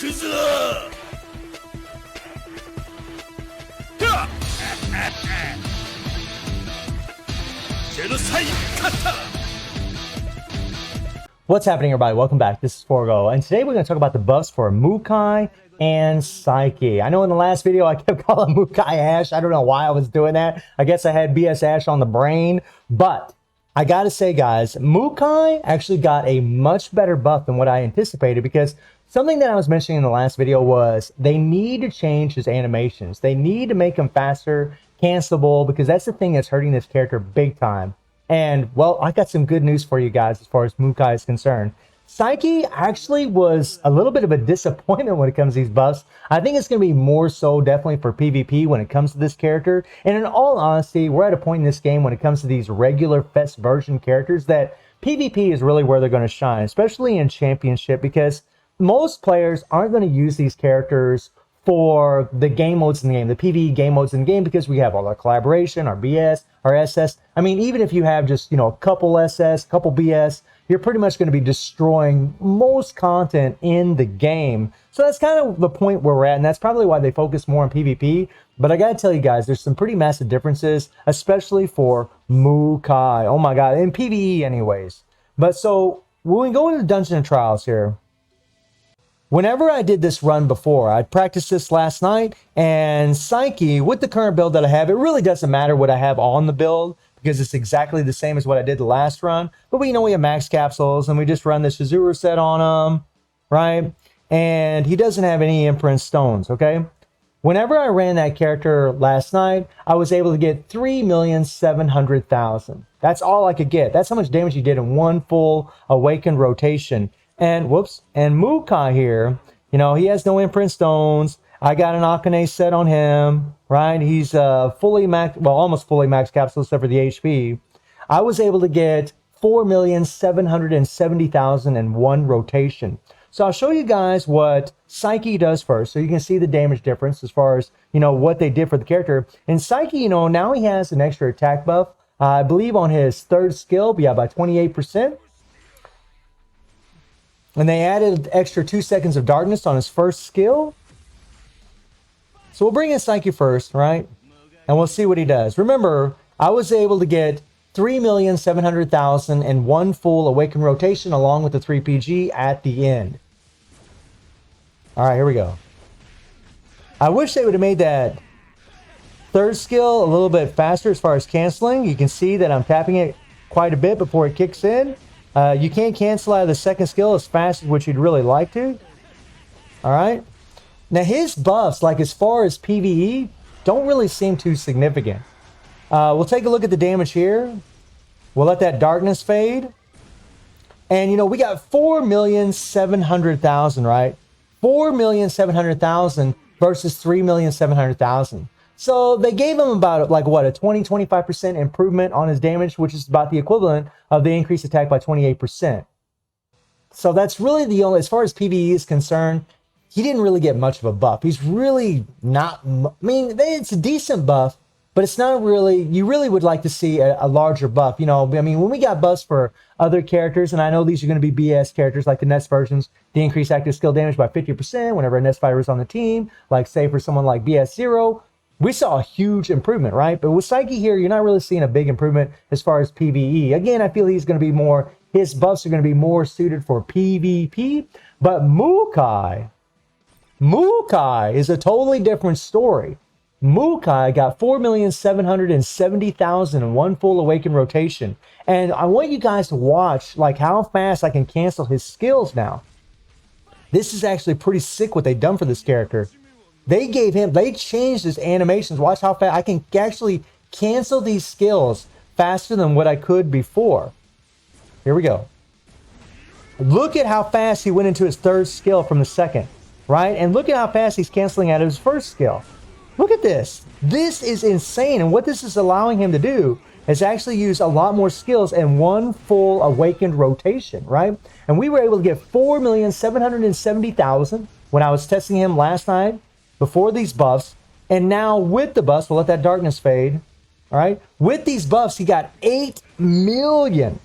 What's happening, everybody? Welcome back. This is Forgo, and today we're going to talk about the buffs for Mukai and Saiki. I know in the last video I kept calling Mukai Ash. I don't know why I was doing that. I guess I had BS Ash on the brain, but I got to say, guys, Mukai actually got a much better buff than what I anticipated, because something that I was mentioning in the last video was they need to change his animations. They need to make him faster, cancelable, because that's the thing that's hurting this character big time. And, well, I got some good news for you guys as far as Mukai is concerned. Psyche actually was a little bit of a disappointment when it comes to these buffs. I think it's going to be more so definitely for PvP when it comes to this character. And in all honesty, we're at a point in this game when it comes to these regular Fest version characters that PvP is really where they're going to shine, especially in Championship, because most players aren't going to use these characters for the game modes in the game, the PvE game modes in the game, because we have all our collaboration, our BS, our SS. I mean, even if you have just, a couple SS, couple BS, you're pretty much going to be destroying most content in the game. So that's kind of the point where we're at, and that's probably why they focus more on PvP. But I got to tell you guys, there's some pretty massive differences, especially for Mukai. Oh my God, in PvE anyways. But so when we go into Dungeon and Trials here, whenever I did this run before, I practiced this last night, and Psyche, with the current build that I have, it really doesn't matter what I have on the build, because it's exactly the same as what I did the last run. But we have max capsules, and we just run the Shizuru set on him, right? And he doesn't have any imprint stones, okay? Whenever I ran that character last night, I was able to get 3,700,000. That's all I could get. That's how much damage he did in one full awakened rotation. And whoops, and Mukai here, he has no imprint stones. I got an Akane set on him, right? He's fully max, well, almost fully max capsule except for the HP. I was able to get 4,770,000 in one rotation. So I'll show you guys what Psyche does first, so you can see the damage difference as far as, what they did for the character. And Psyche, now he has an extra attack buff, I believe on his third skill, by 28%. And they added extra 2 seconds of darkness on his first skill. So we'll bring in Psyche first, right? And we'll see what he does. Remember, I was able to get 3,700,000 in one full awakened rotation along with the 3 PG at the end. All right, here we go. I wish they would have made that third skill a little bit faster as far as canceling. You can see that I'm tapping it quite a bit before it kicks in. You can't cancel out of the second skill as fast as what you'd really like to. All right. Now his buffs, like as far as PvE, don't really seem too significant. We'll take a look at the damage here. We'll let that darkness fade. And we got 4,700,000, right? 4,700,000 versus 3,700,000. So they gave him about like what, a 20-25% improvement on his damage, which is about the equivalent of the increased attack by 28%. So that's really the only, as far as PvE is concerned, he didn't really get much of a buff. He's really not, I mean, it's a decent buff, but it's not really, you really would like to see a larger buff. I mean, when we got buffs for other characters, and I know these are going to be BS characters like the Nest versions, the increased active skill damage by 50% whenever a Nest fighter is on the team, like say for someone like BS 0, we saw a huge improvement, right? But with Psyche here, you're not really seeing a big improvement as far as PvE. Again, I feel he's going to be more, his buffs are going to be more suited for PvP. But Mukai is a totally different story. Mukai got 4,770,000 in one full awakened rotation. And I want you guys to watch like how fast I can cancel his skills now. This is actually pretty sick what they've done for this character. They changed his animations. Watch how fast I can actually cancel these skills faster than what I could before. Here we go. Look at how fast he went into his third skill from the second, right? And look at how fast he's canceling out of his first skill. Look at this. This is insane. And what this is allowing him to do is actually use a lot more skills in one full awakened rotation, right? And we were able to get 4,770,000 when I was testing him last night, before these buffs, and now with the buffs, we'll let that darkness fade, all right? With these buffs, he got 8 million.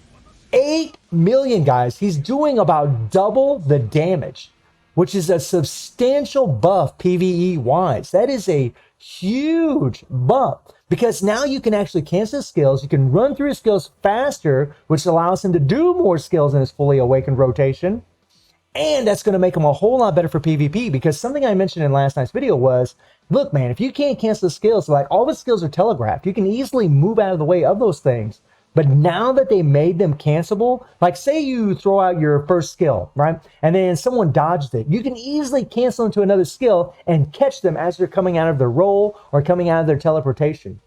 8 million, guys. He's doing about double the damage. which is a substantial buff PVE wise. That is a huge buff because now you can actually cancel skills. You can run through his skills faster, which allows him to do more skills in his fully awakened rotation. And that's going to make him a whole lot better for PvP, because something I mentioned in last night's video was, look, man, if you can't cancel skills, like all the skills are telegraphed, you can easily move out of the way of those things. But now that they made them cancelable, like say you throw out your first skill, right? And then someone dodged it. You can easily cancel into another skill and catch them as they're coming out of their roll or coming out of their teleportation.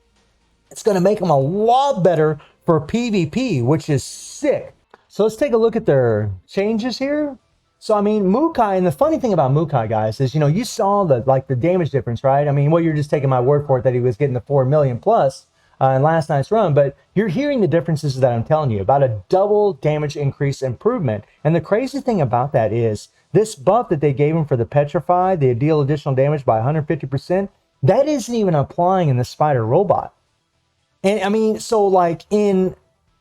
It's going to make them a lot better for PvP, which is sick. So let's take a look at their changes here. So, I mean, Mukai, and the funny thing about Mukai, guys, is, you know, you saw the damage difference, right? I mean, well, you're just taking my word for it that he was getting the 4 million plus in last night's run, but you're hearing the differences that I'm telling you about, a double damage increase improvement. And the crazy thing about that is this buff that they gave him for the Petrify, they deal additional damage by 150%, that isn't even applying in the Spider Robot. And I mean, so like in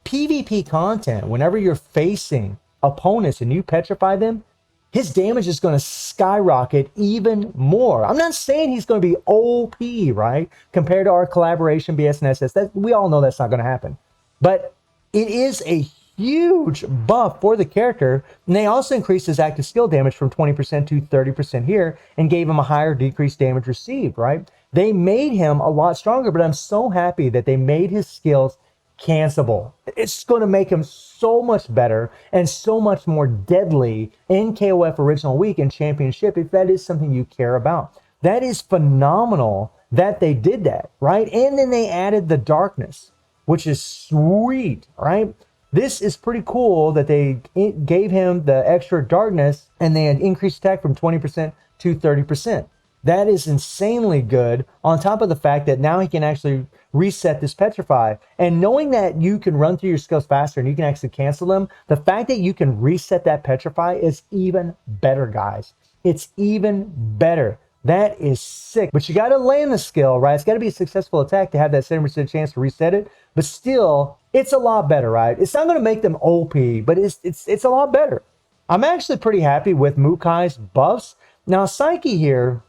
PvP content, whenever you're facing opponents and you petrify them, his damage is going to skyrocket even more. I'm not saying he's going to be OP, right? Compared to our collaboration BS and SS. That, we all know that's not going to happen. But it is a huge buff for the character. And they also increased his active skill damage from 20% to 30% here and gave him a higher decreased damage received, right? They made him a lot stronger, but I'm so happy that they made his skills cancelable. It's going to make him so much better and so much more deadly in KOF Original Week and Championship, if that is something you care about. That is phenomenal that they did that, right? And then they added the darkness, which is sweet, right? This is pretty cool that they gave him the extra darkness and they had increased attack from 20% to 30%. That is insanely good, on top of the fact that now he can actually reset this Petrify. And knowing that you can run through your skills faster and you can actually cancel them, the fact that you can reset that Petrify is even better, guys. It's even better. That is sick. But you got to land the skill, right? It's got to be a successful attack to have that 70% chance to reset it. But still, it's a lot better, right? It's not going to make them OP, but it's a lot better. I'm actually pretty happy with Mukai's buffs. Now, Psyche here,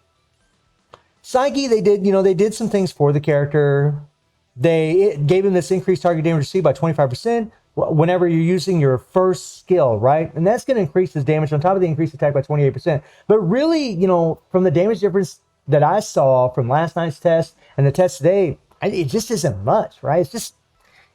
Psyche, they did some things for the character. They gave him this increased target damage received by 25% whenever you're using your first skill, right? And that's going to increase his damage on top of the increased attack by 28%. But really, you know, from the damage difference that I saw from last night's test and the test today, it just isn't much, right?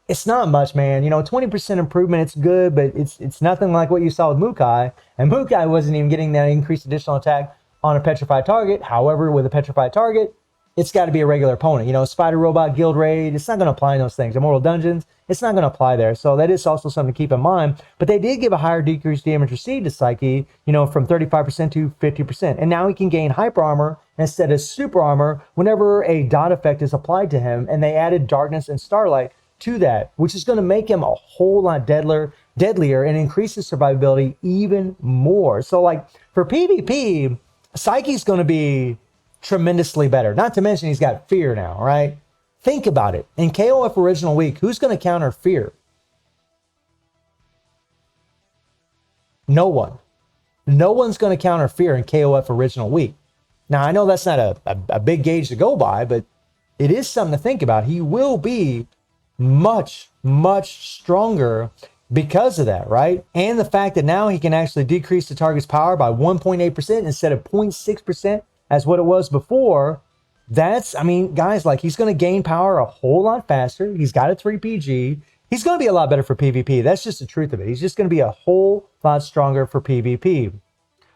It's not much, man. You know, 20% improvement, it's good, but it's nothing like what you saw with Mukai. And Mukai wasn't even getting that increased additional attack on a petrified target. However, with a petrified target, it's got to be a regular opponent. You know, Spider Robot, Guild Raid, it's not going to apply in those things. Immortal Dungeons, it's not going to apply there. So that is also something to keep in mind. But they did give a higher decreased damage received to Psyche, you know, from 35% to 50%. And now he can gain Hyper Armor instead of Super Armor whenever a dot effect is applied to him. And they added Darkness and Starlight to that, which is going to make him a whole lot deadlier and increase his survivability even more. So like for PvP, Psyche's going to be tremendously better. Not to mention he's got fear now, right? Think about it. In KOF Original Week, who's going to counter fear? No one. No one's going to counter fear in KOF Original Week. Now, I know that's not a big gauge to go by, but it is something to think about. He will be much, much stronger because of that, right? And the fact that now he can actually decrease the target's power by 1.8% instead of 0.6% as what it was before. That's, I mean, guys, like he's going to gain power a whole lot faster. He's got a 3PG. He's going to be a lot better for PvP. That's just the truth of it. He's just going to be a whole lot stronger for PvP,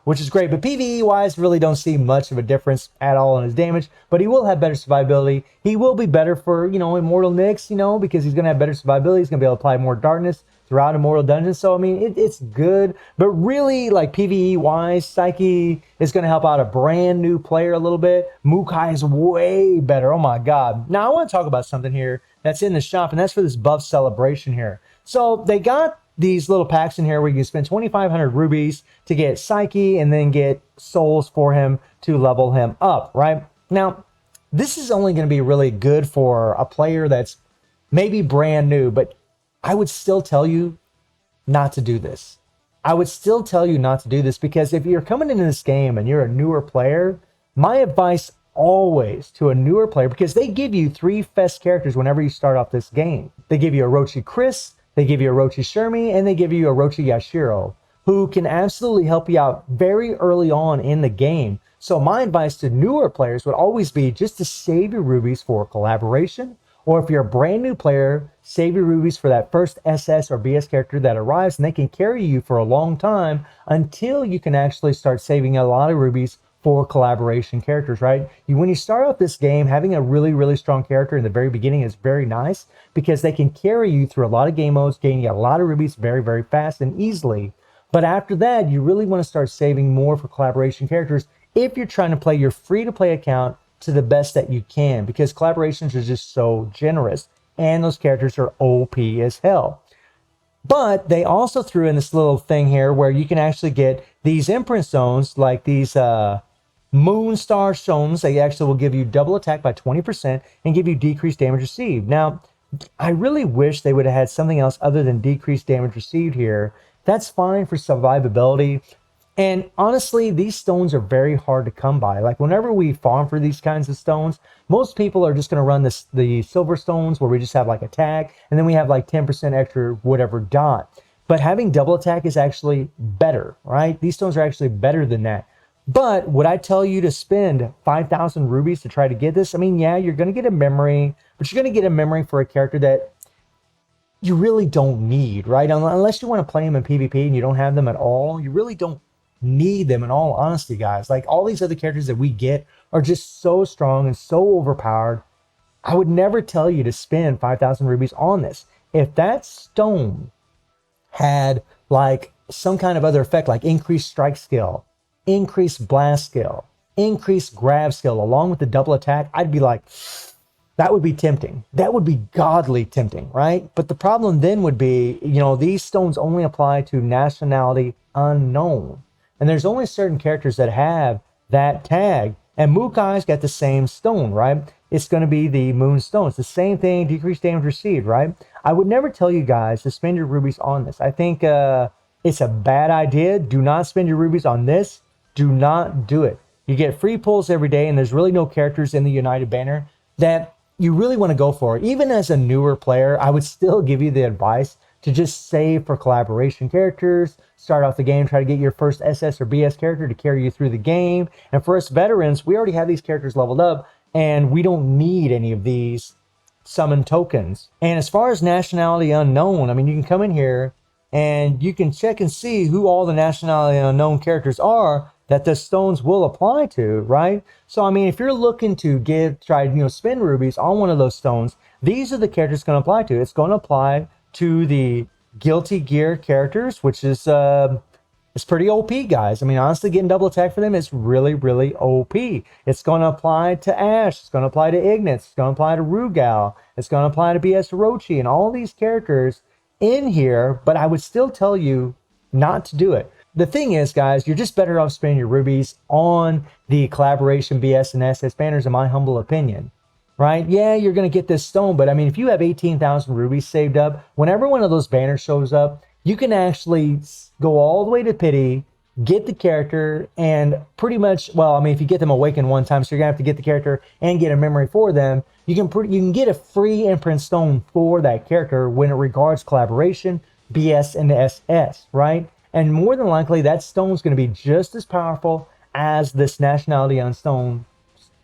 which is great. But PvE-wise, really don't see much of a difference at all in his damage. But he will have better survivability. He will be better for, you know, Immortal Nyx, you know, because he's going to have better survivability. He's going to be able to apply more darkness throughout Immortal Dungeons. So, I mean, it's good. But really, like, PvE-wise, Psyche is going to help out a brand new player a little bit. Mukai is way better. Oh, my God. Now, I want to talk about something here that's in the shop, and that's for this buff celebration here. So, they got these little packs in here where you can spend 2,500 rubies to get Psyche and then get souls for him to level him up, right? Now, this is only going to be really good for a player that's maybe brand new, but I would still tell you not to do this. I would still tell you not to do this, because if you're coming into this game and you're a newer player, my advice always to a newer player, because they give you 3 fest characters whenever you start off this game. They give you Orochi Chris, they give you Orochi Shermie, and they give you Orochi Yashiro, who can absolutely help you out very early on in the game. So my advice to newer players would always be just to save your rubies for collaboration, or if you're a brand new player, save your rubies for that first SS or BS character that arrives, and they can carry you for a long time until you can actually start saving a lot of rubies for collaboration characters, right? When you start out this game, having a really, really strong character in the very beginning is very nice, because they can carry you through a lot of game modes, gaining a lot of rubies very, very fast and easily. But after that, you really want to start saving more for collaboration characters if you're trying to play your free-to-play account to the best that you can, because collaborations are just so generous, and those characters are OP as hell. But they also threw in this little thing here where you can actually get these imprint stones, like these moon star stones. They actually will give you double attack by 20% and give you decreased damage received. Now, I really wish they would have had something else other than decreased damage received here. That's fine for survivability. And honestly, these stones are very hard to come by. Like, whenever we farm for these kinds of stones, most people are just going to run the silver stones where we just have like attack, and then we have like 10% extra whatever dot. But having double attack is actually better, right? These stones are actually better than that. But would I tell you to spend 5,000 rubies to try to get this? I mean, yeah, you're going to get a memory, but you're going to get a memory for a character that you really don't need, right? Unless you want to play them in PvP and you don't have them at all, you really don't need them, in all honesty, guys. Like, all these other characters that we get are just so strong and so overpowered. I would never tell you to spend 5,000 rubies on this. If that stone had like some kind of other effect, like increased strike skill, increased blast skill, increased grab skill, along with the double attack, I'd be like, that would be tempting. That would be godly tempting, right? But the problem then would be, you know, these stones only apply to nationality unknown. And there's only certain characters that have that tag. And Mukai's got the same stone, right? It's going to be the moon stone. It's the same thing, decreased damage received, right? I would never tell you guys to spend your rubies on this. I think it's a bad idea. Do not spend your rubies on this. Do not do it. You get free pulls every day, and there's really no characters in the United banner that you really want to go for. Even as a newer player, I would still give you the advice to just save for collaboration characters. Start off the game, try to get your first SS or BS character to carry you through the game. And for us veterans, we already have these characters leveled up, and we don't need any of these summon tokens. And as far as nationality unknown, I mean, you can come in here and you can check and see who all the nationality unknown characters are that the stones will apply to, right? So, I mean, if you're looking to spend rubies on one of those stones, these are the characters it's going to apply to. It's going to apply to the Guilty Gear characters, which is it's pretty OP, guys. I mean, honestly, getting double attack for them is really, really OP. It's going to apply to Ash. It's going to apply to Ignatz. It's going to apply to Rugal. It's going to apply to BS Orochi and all these characters in here, but I would still tell you not to do it. The thing is, guys, you're just better off spending your rubies on the collaboration BS and SS banners, in my humble opinion. Right? Yeah, you're going to get this stone, but I mean, if you have 18,000 rubies saved up, whenever one of those banners shows up, you can actually go all the way to pity, get the character, and pretty much, well, I mean, if you get them awakened one time, so you're going to have to get the character and get a memory for them, you can get a free imprint stone for that character when it regards collaboration, BS, and SS, right? And more than likely, that stone's going to be just as powerful as this nationality unknown stone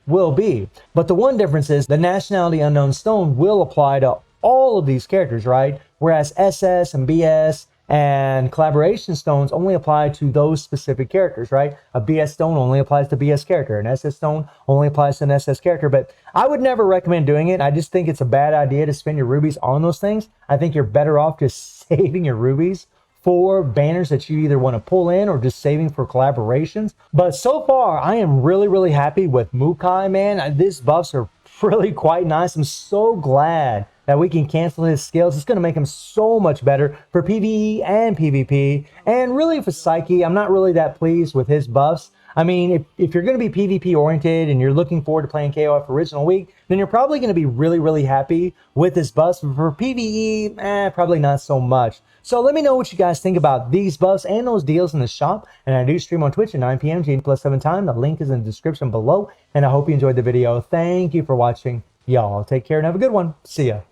will be. But the one difference is the nationality unknown stone will apply to all of these characters, right? Whereas SS and BS and collaboration stones only apply to those specific characters, right? A BS stone only applies to BS character. An SS stone only applies to an SS character. But I would never recommend doing it. I just think it's a bad idea to spend your rubies on those things. I think you're better off just saving your rubies for banners that you either want to pull in or just saving for collaborations. But so far, I am really, really happy with Mukai, man. These buffs are really quite nice. I'm so glad that we can cancel his skills. It's going to make him so much better for PvE and PvP. And really for Psyche, I'm not really that pleased with his buffs. I mean, if you're going to be PvP oriented and you're looking forward to playing KOF Original Week, then you're probably going to be really, really happy with this buff. For PvE, probably not so much. So let me know what you guys think about these buffs and those deals in the shop. And I do stream on Twitch at 9 p.m. GMT+7 time. The link is in the description below. And I hope you enjoyed the video. Thank you for watching. Y'all take care and have a good one. See ya.